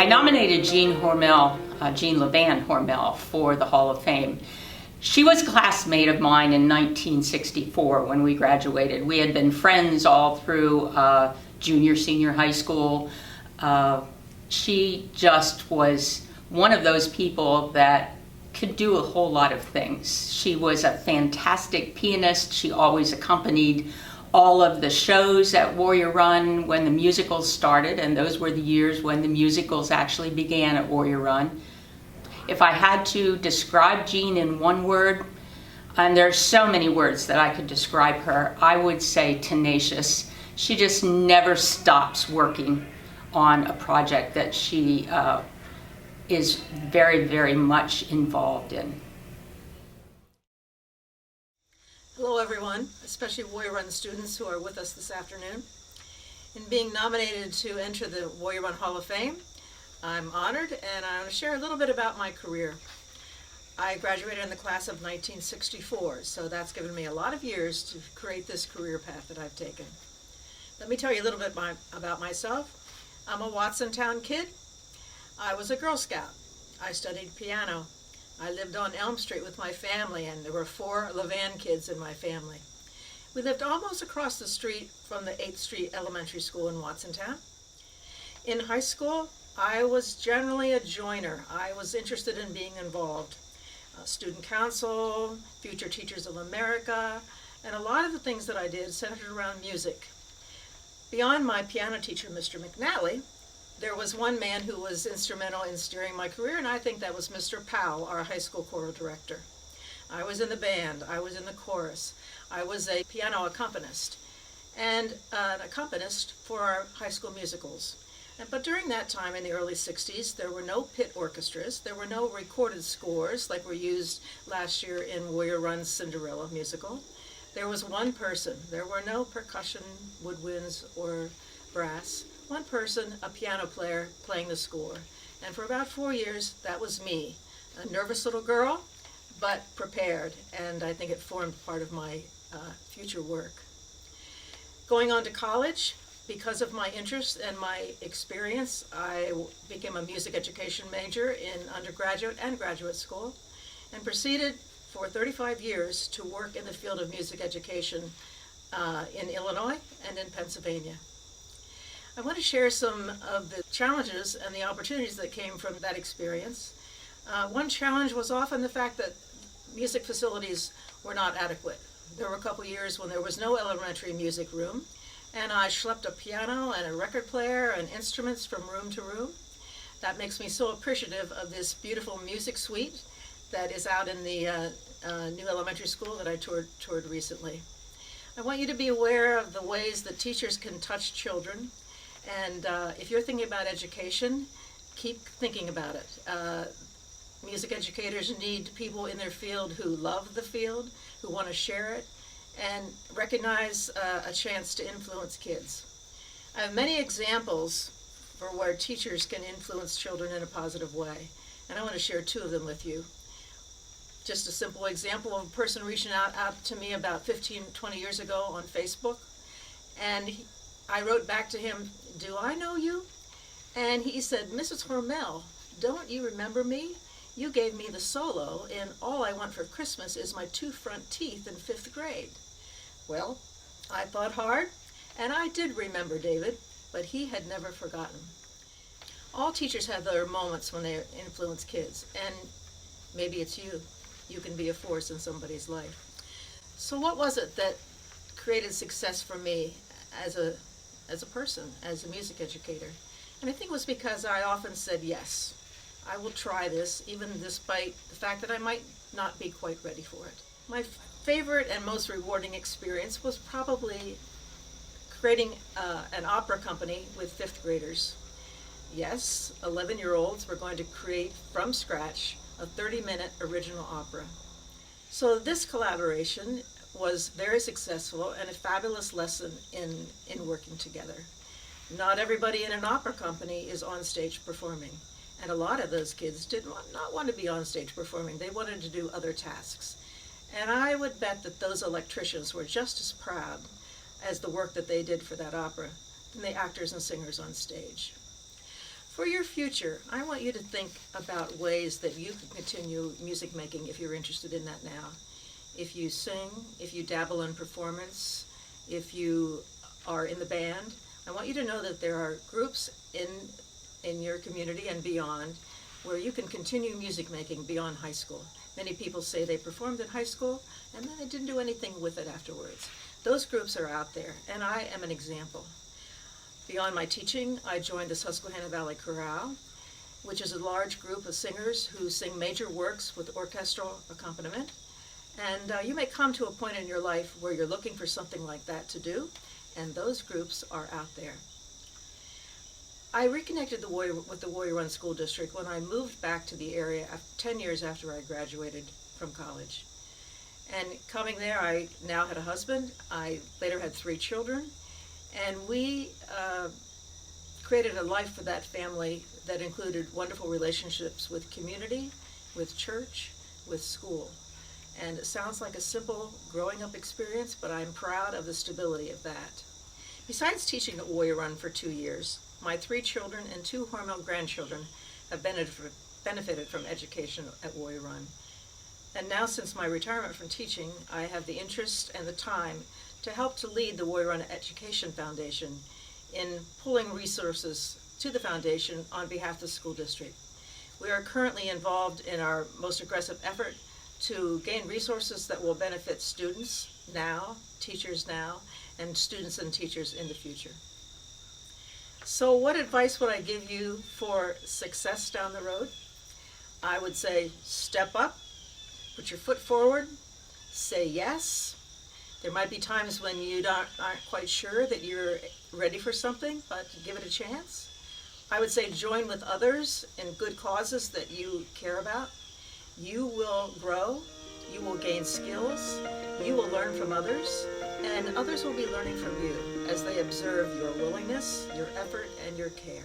I nominated Jean LeVan Hormell for the Hall of Fame. She was a classmate of mine in 1964 when we graduated. We had been friends all through junior, senior high school. She just was one of those people that could do a whole lot of things. She was a fantastic pianist. She always accompanied all of the shows at Warrior Run when the musicals started, and those were the years when the musicals actually began at Warrior Run. If I had to describe Jean in one word, and there's so many words that I could describe her, I would say tenacious. She just never stops working on a project that she is very, very much involved in. Hello everyone, especially Warrior Run students who are with us this afternoon. In being nominated to enter the Warrior Run Hall of Fame, I'm honored, and I want to share a little bit about my career. I graduated in the class of 1964, so that's given me a lot of years to create this career path that I've taken. Let me tell you a little bit about myself. I'm a Watsontown kid. I was a Girl Scout. I studied piano. I lived on Elm Street with my family, and there were 4 LeVan kids in my family. We lived almost across the street from the 8th Street Elementary School in Watsontown. In high school, I was generally a joiner. I was interested in being involved. Student Council, Future Teachers of America, and a lot of the things that I did centered around music. Beyond my piano teacher, Mr. McNally, there was one man who was instrumental in steering my career, and I think that was Mr. Powell, our high school choral director. I was in the band, I was in the chorus, I was a piano accompanist, and an accompanist for our high school musicals. But during that time in the early 60s, there were no pit orchestras, there were no recorded scores like were used last year in Warrior Run's Cinderella musical. There was one person, there were no percussion, woodwinds, or brass. One person, a piano player, playing the score. And for about 4 years, that was me. A nervous little girl, but prepared, and I think it formed part of my future work. Going on to college, because of my interest and my experience, I became a music education major in undergraduate and graduate school, and proceeded for 35 years to work in the field of music education in Illinois and in Pennsylvania. I want to share some of the challenges and the opportunities that came from that experience. One challenge was often the fact that music facilities were not adequate. There were a couple years when there was no elementary music room, and I schlepped a piano and a record player and instruments from room to room. That makes me so appreciative of this beautiful music suite that is out in the new elementary school that I toured recently. I want you to be aware of the ways that teachers can touch children. And if you're thinking about education, keep thinking about it. Music educators need people in their field who love the field, who want to share it, and recognize a chance to influence kids. I have many examples for where teachers can influence children in a positive way, and I want to share 2 of them with you. Just a simple example of a person reaching out to me about 15-20 years ago on Facebook, and I wrote back to him, "Do I know you?" And he said, "Mrs. Hormell, don't you remember me? You gave me the solo in All I Want for Christmas Is My 2 Front Teeth in 5th grade. Well, I thought hard, and I did remember David, but he had never forgotten. All teachers have their moments when they influence kids, and maybe it's you. You can be a force in somebody's life. So what was it that created success for me as a person, as a music educator? And I think it was because I often said, yes, I will try this, even despite the fact that I might not be quite ready for it. My favorite and most rewarding experience was probably creating an opera company with 5th graders. Yes, 11-year-olds were going to create from scratch a 30-minute original opera. So this collaboration was very successful and a fabulous lesson in working together. Not everybody in an opera company is on stage performing, and a lot of those kids did not want to be on stage performing. They wanted to do other tasks. And I would bet that those electricians were just as proud as the work that they did for that opera than the actors and singers on stage. For your future, I want you to think about ways that you can continue music making if you're interested in that now. If you sing, if you dabble in performance, if you are in the band, I want you to know that there are groups in your community and beyond where you can continue music making beyond high school. Many people say they performed in high school and then they didn't do anything with it afterwards. Those groups are out there, and I am an example. Beyond my teaching, I joined the Susquehanna Valley Chorale, which is a large group of singers who sing major works with orchestral accompaniment. And you may come to a point in your life where you're looking for something like that to do, and those groups are out there. I reconnected with the Warrior Run School District when I moved back to the area 10 years after I graduated from college. And coming there, I now had a husband. I later had 3 children. And we created a life for that family that included wonderful relationships with community, with church, with school. And it sounds like a simple growing up experience, but I'm proud of the stability of that. Besides teaching at Warrior Run for 2 years, my 3 children and 2 Hormell grandchildren have benefited from education at Warrior Run. And now, since my retirement from teaching, I have the interest and the time to help to lead the Warrior Run Education Foundation in pulling resources to the foundation on behalf of the school district. We are currently involved in our most aggressive effort to gain resources that will benefit students now, teachers now, and students and teachers in the future. So what advice would I give you for success down the road? I would say step up, put your foot forward, say yes. There might be times when you aren't quite sure that you're ready for something, but give it a chance. I would say join with others in good causes that you care about. You will grow, you will gain skills, you will learn from others, and others will be learning from you as they observe your willingness, your effort, and your care.